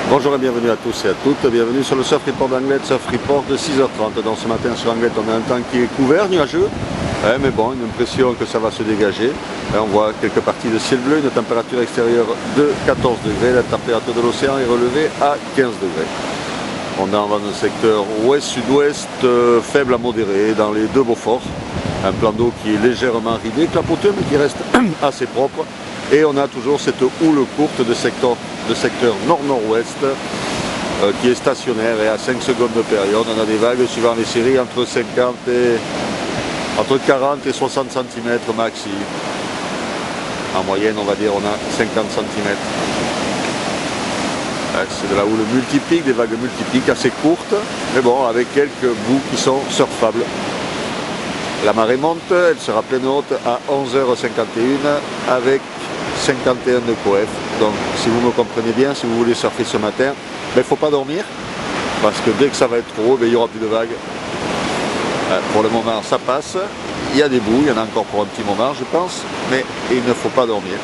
Bonjour et bienvenue à tous et à toutes, bienvenue sur le Surf Report d'Anglet, Surf Report de 6h30. Donc ce matin sur Anglet on a un temps qui est couvert, nuageux, mais bon, une impression que ça va se dégager. On voit quelques parties de ciel bleu, une température extérieure de 14 degrés, la température de l'océan est relevée à 15 degrés. On est dans un secteur ouest-sud-ouest, faible à modéré, dans les deux Beauforts. Un plan d'eau qui est légèrement ridé, clapoteux, mais qui reste assez propre. Et on a toujours cette houle courte de secteur nord-nord-ouest qui est stationnaire et à 5 secondes de période. On a des vagues suivant les séries entre 40 et 60 cm maxi. En moyenne, on va dire, on a 50 cm. C'est de la houle multiplique, des vagues multipliques assez courtes, mais bon, avec quelques bouts qui sont surfables. La marée monte, elle sera pleine haute à 11h51 avec 51 de coef. Donc si vous me comprenez bien, si vous voulez surfer ce matin, il ne faut pas dormir, parce que dès que ça va être trop haut, il n'y aura plus de vagues. Pour le moment ça passe, il y a des bouts, il y en a encore pour un petit moment je pense, mais il ne faut pas dormir.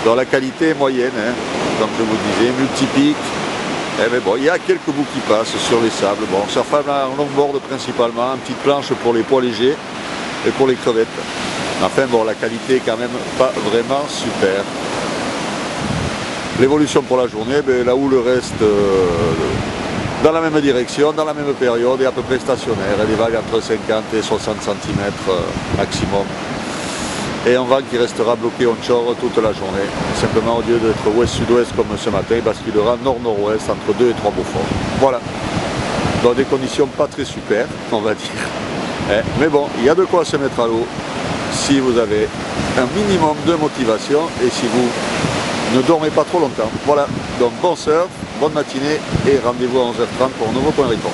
Donc la qualité est moyenne, comme je vous disais, multipique. Mais bon, il y a quelques bouts qui passent sur les sables. Bon, surfable en longboard principalement, une petite planche pour les poids légers et pour les crevettes. Enfin bon, la qualité est quand même pas vraiment super. L'évolution pour la journée, la houle reste dans la même direction, dans la même période et à peu près stationnaire. Des vagues entre 50 et 60 cm maximum. Et un vent qui restera bloqué onshore toute la journée. Simplement au lieu d'être ouest-sud-ouest comme ce matin, il basculera nord-nord-ouest entre 2 et 3 Beauforts. Voilà. Dans des conditions pas très super, on va dire. Mais bon, il y a de quoi se mettre à l'eau si vous avez un minimum de motivation et si vous ne dormez pas trop longtemps. Voilà. Donc bon surf, bonne matinée et rendez-vous à 11h30 pour un nouveau point report.